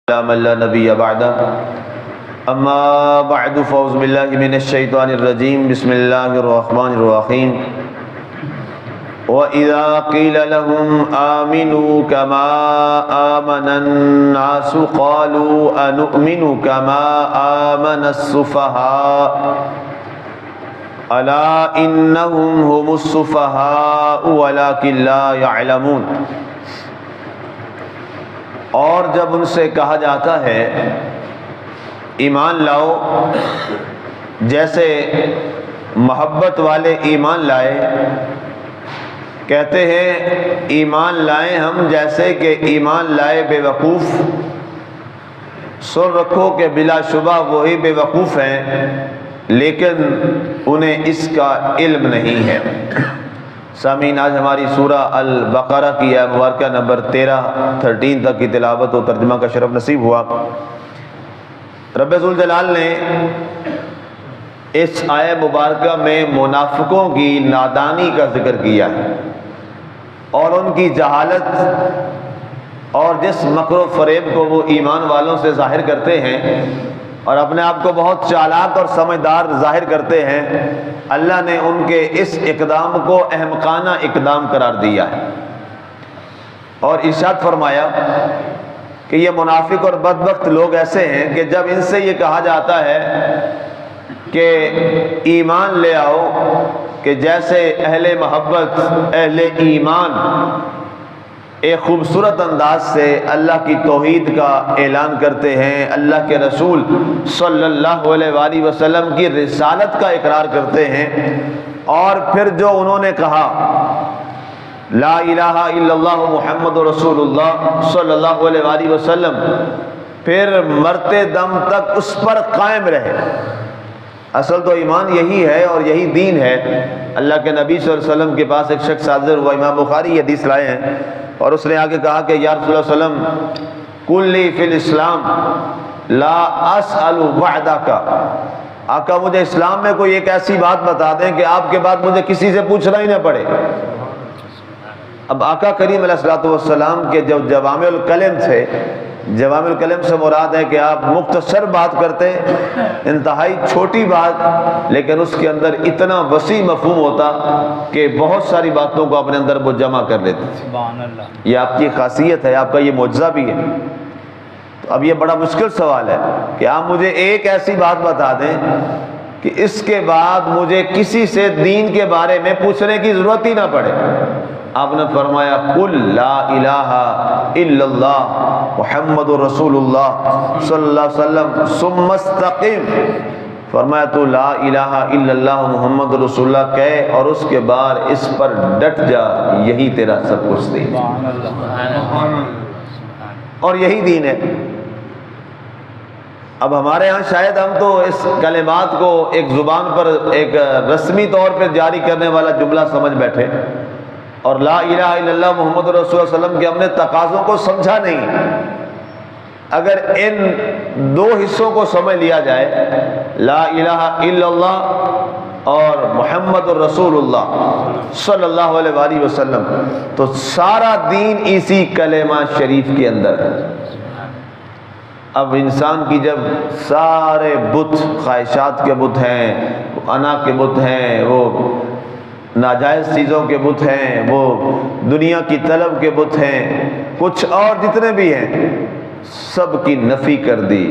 من لا نبي بعده اما بعد فاعوذ بالله من الشيطان الرجيم بسم الله الرحمن الرحيم واذا قيل لهم آمنوا كما آمن الناس قالوا انؤمن كما آمن السفهاء الا انهم هم السفهاء ولكن لا يعلمون۔ اور جب ان سے کہا جاتا ہے ایمان لاؤ جیسے محبت والے ایمان لائے، کہتے ہیں ایمان لائیں ہم جیسے کہ ایمان لائے بے وقوف۔ سن رکھو کہ بلا شبہ وہی بے وقوف ہیں لیکن انہیں اس کا علم نہیں ہے۔ سامعین، آج ہماری سورہ البقرہ کی آیت مبارکہ نمبر 13 تک کی تلاوت و ترجمہ کا شرف نصیب ہوا۔ رب ذوالجلال نے اس آیت مبارکہ میں منافقوں کی نادانی کا ذکر کیا ہے اور ان کی جہالت اور جس مکر و فریب کو وہ ایمان والوں سے ظاہر کرتے ہیں اور اپنے آپ کو بہت چالاک اور سمجھدار ظاہر کرتے ہیں، اللہ نے ان کے اس اقدام کو احمقانہ اقدام قرار دیا ہے اور ارشاد فرمایا کہ یہ منافق اور بدبخت لوگ ایسے ہیں کہ جب ان سے یہ کہا جاتا ہے کہ ایمان لے آؤ کہ جیسے اہل محبت اہل ایمان ایک خوبصورت انداز سے اللہ کی توحید کا اعلان کرتے ہیں، اللہ کے رسول صلی اللہ علیہ وآلہ وسلم کی رسالت کا اقرار کرتے ہیں، اور پھر جو انہوں نے کہا لا الہ الا اللہ محمد رسول اللہ صلی اللہ علیہ وآلہ وسلم، پھر مرتے دم تک اس پر قائم رہے۔ اصل تو ایمان یہی ہے اور یہی دین ہے۔ اللہ کے نبی صلی اللہ علیہ وسلم کے پاس ایک شخص حاضر ہوا، امام بخاری یہ حدیث لائے ہیں، اور اس نے آگے کہا کہ یا رسول اللہ صلی اللہ علیہ وسلم قل لی فی الاسلام لا اسأل بعدک، آقا مجھے اسلام میں کوئی ایک ایسی بات بتا دیں کہ آپ کے بعد مجھے کسی سے پوچھنا ہی نہ پڑے۔ اب آقا کریم علیہ الصلوۃ والسلام کے جو جوامع الکلم تھے، جوامع الکلم سے مراد ہے کہ آپ مختصر بات کرتے، انتہائی چھوٹی بات، لیکن اس کے اندر اتنا وسیع مفہوم ہوتا کہ بہت ساری باتوں کو اپنے اندر وہ جمع کر لیتے تھے۔ یہ آپ کی خاصیت ہے، آپ کا یہ معجزہ بھی ہے۔ تو اب یہ بڑا مشکل سوال ہے کہ آپ مجھے ایک ایسی بات بتا دیں کہ اس کے بعد مجھے کسی سے دین کے بارے میں پوچھنے کی ضرورت ہی نہ پڑے۔ آپ نے فرمایا قل لا الہ الا اللہ محمد رسول اللہ صلی اللہ علیہ وسلم ثم استقم، فرمایا تو لا الہ الا اللہ محمد رسول اللہ کہے اور اس کے بعد اس پر ڈٹ جا، یہی تیرا سب کچھ دین اور یہی دین ہے۔ اب ہمارے ہاں شاید ہم تو اس کلمات کو ایک زبان پر ایک رسمی طور پہ جاری کرنے والا جملہ سمجھ بیٹھے اور لا الہ الا اللہ محمد رسول اللہ صلی اللہ علیہ وسلم کے ہم نے تقاضوں کو سمجھا نہیں۔ اگر ان دو حصوں کو سمجھ لیا جائے، لا الہ الا اللہ اور محمد الرسول اللہ صلی اللہ علیہ وآلہ وسلم، تو سارا دین اسی کلمہ شریف کے اندر ہے۔ اب انسان کی جب سارے بت، خواہشات کے بت ہیں، انا کے بت ہیں، وہ ناجائز چیزوں کے بت ہیں، وہ دنیا کی طلب کے بت ہیں، کچھ اور جتنے بھی ہیں، سب کی نفی کر دی۔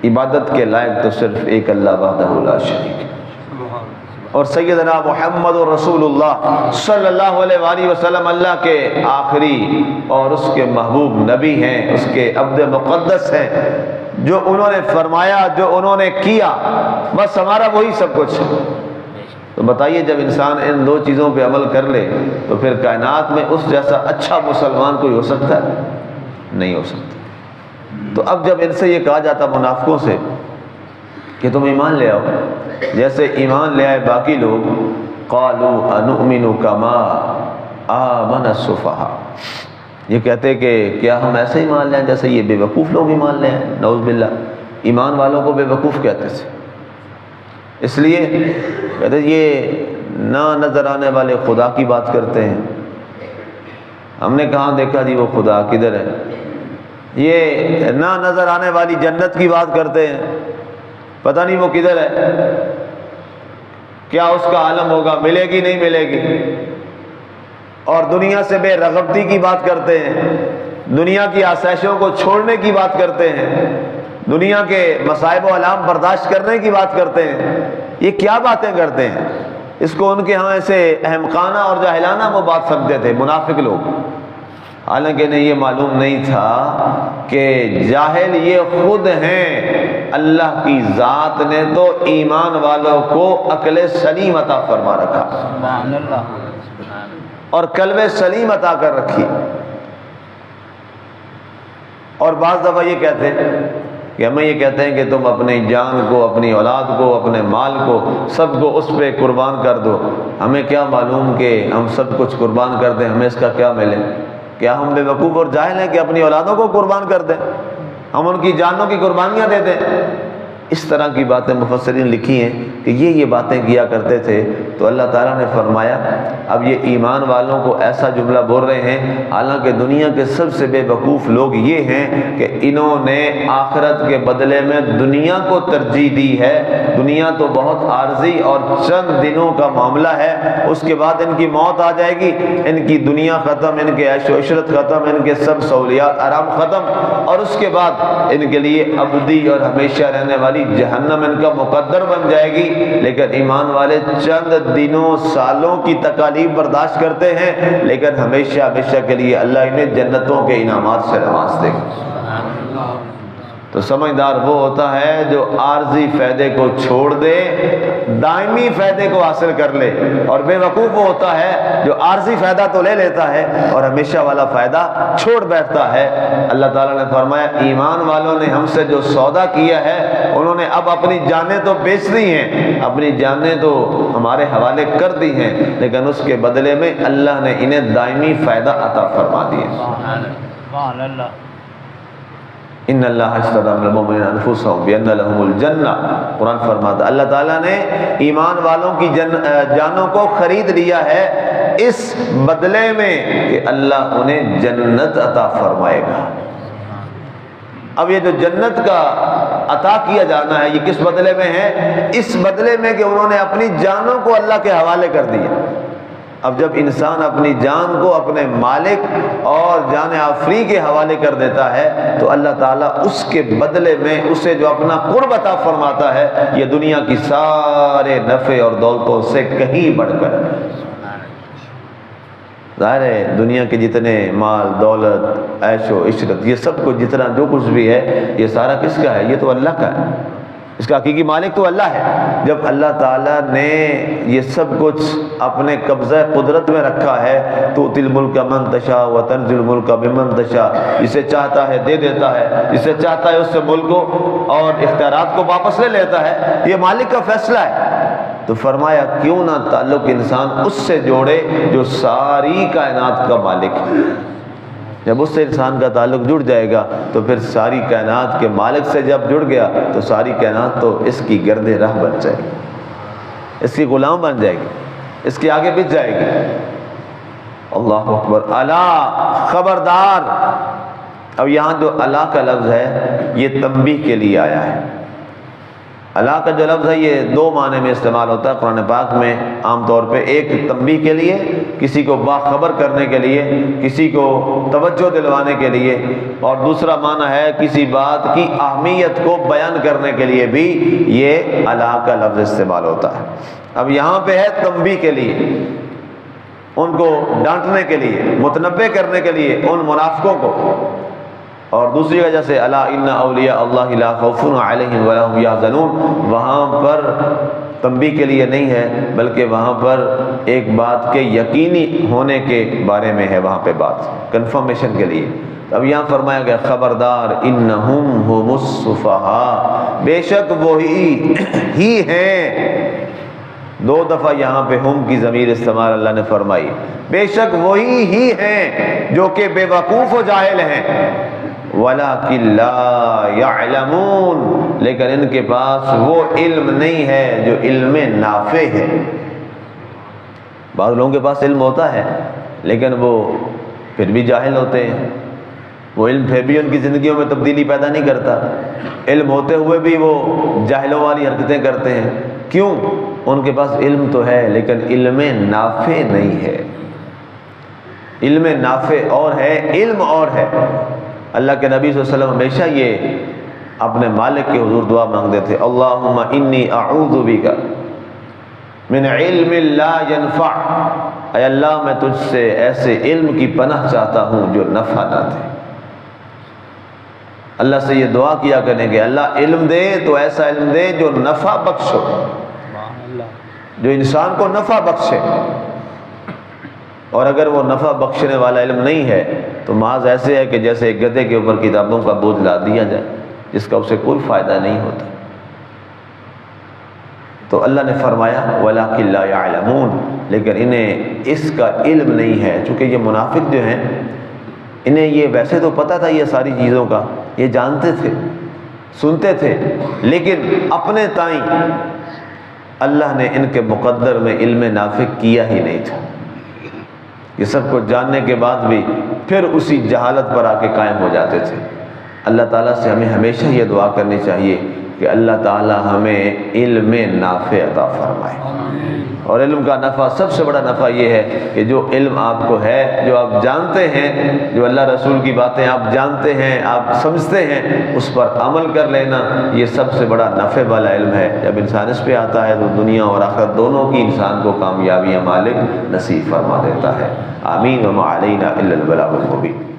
عبادت کے لائق تو صرف ایک اللہ وحدہ لا شریک ہے، اور سیدنا محمد رسول اللہ صلی اللہ علیہ وآلہ وسلم اللہ کے آخری اور اس کے محبوب نبی ہیں، اس کے عبد مقدس ہیں۔ جو انہوں نے فرمایا، جو انہوں نے کیا، بس ہمارا وہی سب کچھ ہے۔ تو بتائیے جب انسان ان دو چیزوں پہ عمل کر لے تو پھر کائنات میں اس جیسا اچھا مسلمان کوئی ہو سکتا ہے؟ نہیں ہو سکتا۔ تو اب جب ان سے یہ کہا جاتا منافقوں سے کہ تم ایمان لے آؤ جیسے ایمان لے آئے باقی لوگ، قالوا انؤمن کما آمن السفہاء، یہ کہتے کہ کیا ہم ایسے ایمان لے آئیں جیسے یہ بے وقوف لوگ ایمان لے آئیں؟ نعوذ باللہ، ایمان والوں کو بے وقوف کہتے تھے۔ اس لیے کہتے یہ نہ نظر آنے والے خدا کی بات کرتے ہیں۔ ہم نے کہاں دیکھا جی وہ خدا کدھر ہے؟ یہ نہ نظر آنے والی جنت کی بات کرتے ہیں، پتہ نہیں وہ کدھر ہے، کیا اس کا عالم ہوگا، ملے گی نہیں ملے گی، اور دنیا سے بے رغبتی کی بات کرتے ہیں، دنیا کی آسائشوں کو چھوڑنے کی بات کرتے ہیں، دنیا کے مصائب و آلام برداشت کرنے کی بات کرتے ہیں۔ یہ کیا باتیں کرتے ہیں؟ اس کو ان کے ہاں ایسے احمقانہ اور جاہلانہ وہ بات سمجھتے تھے منافق لوگ، حالانکہ انہیں یہ معلوم نہیں تھا کہ جاہل یہ خود ہیں، اللہ کی ذات نے تو ایمان والوں کو عقل سلیم عطا فرما رکھا اور قلب سلیم عطا کر رکھی۔ اور بعض دفعہ یہ کہتے ہیں کہ ہمیں یہ کہتے ہیں کہ تم اپنی جان کو، اپنی اولاد کو، اپنے مال کو، سب کو اس پہ قربان کر دو۔ ہمیں کیا معلوم کہ ہم سب کچھ قربان کر دیں ہمیں اس کا کیا ملے؟ کیا ہم بے وقوف اور جاہل ہیں کہ اپنی اولادوں کو قربان کر دیں، ہم ان کی جانوں کی قربانیاں دے دیں؟ اس طرح کی باتیں مفسرین لکھی ہیں کہ یہ باتیں کیا کرتے تھے۔ تو اللہ تعالیٰ نے فرمایا اب یہ ایمان والوں کو ایسا جملہ بول رہے ہیں، حالانکہ دنیا کے سب سے بے وقوف لوگ یہ ہیں کہ انہوں نے آخرت کے بدلے میں دنیا کو ترجیح دی ہے۔ دنیا تو بہت عارضی اور چند دنوں کا معاملہ ہے، اس کے بعد ان کی موت آ جائے گی، ان کی دنیا ختم، ان کے عیش و عشرت ختم، ان کے سب سہولیات آرام ختم، اور اس کے بعد ان کے لیے ابدی اور ہمیشہ رہنے والی جہنم ان کا مقدر بن جائے گی۔ لیکن ایمان والے چند دنوں سالوں کی تکالیف برداشت کرتے ہیں، لیکن ہمیشہ ہمیشہ کے لیے اللہ انہیں جنتوں کے انعامات سے نواز دے گا۔ تو سمجھدار وہ ہوتا ہے جو عارضی فائدے کو چھوڑ دے، دائمی فائدے کو حاصل کر لے، اور بے وقوف وہ ہوتا ہے جو عارضی فائدہ تو لے لیتا ہے اور ہمیشہ والا فائدہ چھوڑ بیٹھتا ہے۔ اللہ تعالیٰ نے فرمایا ایمان والوں نے ہم سے جو سودا کیا ہے، انہوں نے اب اپنی جانیں تو بیچ دی ہیں، اپنی جانیں تو ہمارے حوالے کر دی ہیں، لیکن اس کے بدلے میں اللہ نے انہیں دائمی فائدہ عطا فرما دیا۔ ان اللہ اشتری من المؤمنین انفسهم بان لهم الجنہ، قرآن فرماتا اللہ تعالیٰ نے ایمان والوں کی جانوں کو خرید لیا ہے اس بدلے میں کہ اللہ انہیں جنت عطا فرمائے گا۔ اب یہ جو جنت کا عطا کیا جانا ہے یہ کس بدلے میں ہے؟ اس بدلے میں کہ انہوں نے اپنی جانوں کو اللہ کے حوالے کر دیا۔ اب جب انسان اپنی جان کو اپنے مالک اور جان آفری کے حوالے کر دیتا ہے تو اللہ تعالیٰ اس کے بدلے میں اسے جو اپنا قرب عطا فرماتا ہے یہ دنیا کی سارے نفع اور دولتوں سے کہیں بڑھ کر۔ ظاہر ہے دنیا کے جتنے مال دولت عیش و عشرت یہ سب کچھ جتنا جو کچھ بھی ہے یہ سارا کس کا ہے؟ یہ تو اللہ کا ہے، اس کا حقیقی مالک تو اللہ ہے۔ جب اللہ تعالیٰ نے یہ سب کچھ اپنے قبضہ قدرت میں رکھا ہے تو تُؤْتِي الْمُلْكَ مَن تَشَاءُ وَتَنزِعُ الْمُلْكَ مِمَّن تَشَاءُ، جسے چاہتا ہے دے دیتا ہے، جسے چاہتا ہے اس سے ملک کو اور اختیارات کو واپس لے لیتا ہے، یہ مالک کا فیصلہ ہے۔ تو فرمایا کیوں نہ تعلق انسان اس سے جوڑے جو ساری کائنات کا مالک ہے۔ جب اس سے انسان کا تعلق جڑ جائے گا تو پھر ساری کائنات کے مالک سے جب جڑ گیا تو ساری کائنات تو اس کی گرد راہ بن جائے گی، اس کی غلام بن جائے گی، اس کے آگے بچ جائے گی۔ اللہ اکبر، الا خبردار۔ اب یہاں جو الا کا لفظ ہے یہ تنبیہ کے لیے آیا ہے۔ الا کا جو لفظ ہے یہ دو معنی میں استعمال ہوتا ہے قرآن پاک میں عام طور پہ، ایک تنبیہ کے لیے، کسی کو باخبر کرنے کے لیے، کسی کو توجہ دلوانے کے لیے، اور دوسرا معنی ہے کسی بات کی اہمیت کو بیان کرنے کے لیے بھی یہ الا کا لفظ استعمال ہوتا ہے۔ اب یہاں پہ ہے تنبیہ کے لیے، ان کو ڈانٹنے کے لیے، متنبہ کرنے کے لیے ان منافقوں کو، اور دوسری وجہ سے الا ان اولیاء اللہ لا خوف علیہم ولا هم یحزنون، وہاں پر تنبیہ کے لیے نہیں ہے بلکہ وہاں پر ایک بات کے یقینی ہونے کے بارے میں ہے، وہاں پہ بات کنفرمیشن کے لیے۔ اب یہاں فرمایا گیا خبردار انہم هم السفہاء، بے شک وہی ہی ہیں، دو دفعہ یہاں پہ ہم کی ضمیر استعمال اللہ نے فرمائی، بے شک وہی ہی ہیں جو کہ بے وقوف و جاہل ہیں، وَلَكِنْ لَا يَعْلَمُونَ، لیکن ان کے پاس وہ علم نہیں ہے جو علم نافع ہے۔ بعض لوگوں کے پاس علم ہوتا ہے لیکن وہ پھر بھی جاہل ہوتے ہیں، وہ علم پھر بھی ان کی زندگیوں میں تبدیلی پیدا نہیں کرتا، علم ہوتے ہوئے بھی وہ جاہلوں والی حرکتیں کرتے ہیں۔ کیوں؟ ان کے پاس علم تو ہے لیکن علم نافع نہیں ہے۔ علم نافع اور ہے، علم اور ہے۔ اللہ کے نبی صلی اللہ علیہ وسلم ہمیشہ یہ اپنے مالک کے حضور دعا مانگتے تھے، اللہم انی اعوذ بک من علم لا ينفع، اے اللہ میں تجھ سے ایسے علم کی پناہ چاہتا ہوں جو نفع نہ دے۔ اللہ سے یہ دعا کیا کریں کہ اللہ علم دے تو ایسا علم دے جو نفع بخشو، جو انسان کو نفع بخشے، اور اگر وہ نفع بخشنے والا علم نہیں ہے تو محض ایسے ہے کہ جیسے ایک گدھے کے اوپر کتابوں کا بوجھ لا دیا جائے جس کا اسے کوئی فائدہ نہیں ہوتا۔ تو اللہ نے فرمایا وَلَٰكِن لَا يَعْلَمُونَ، لیکن انہیں اس کا علم نہیں ہے، چونکہ یہ منافق جو ہیں انہیں یہ ویسے تو پتہ تھا یہ ساری چیزوں کا، یہ جانتے تھے، سنتے تھے، لیکن اپنے تائیں اللہ نے ان کے مقدر میں علم نافع کیا ہی نہیں تھا۔ یہ سب کو جاننے کے بعد بھی پھر اسی جہالت پر آ کے قائم ہو جاتے تھے۔ اللہ تعالیٰ سے ہمیں ہمیشہ یہ دعا کرنی چاہیے کہ اللہ تعالیٰ ہمیں علم نافع عطا فرمائے، اور علم کا نفع، سب سے بڑا نفع یہ ہے کہ جو علم آپ کو ہے، جو آپ جانتے ہیں، جو اللہ رسول کی باتیں آپ جانتے ہیں، آپ سمجھتے ہیں، اس پر عمل کر لینا، یہ سب سے بڑا نفع والا علم ہے۔ جب انسان اس پہ آتا ہے تو دنیا اور آخرت دونوں کی انسان کو کامیابیاں مالک نصیب فرما دیتا ہے۔ آمین وما علینا الا البلاغ المبین۔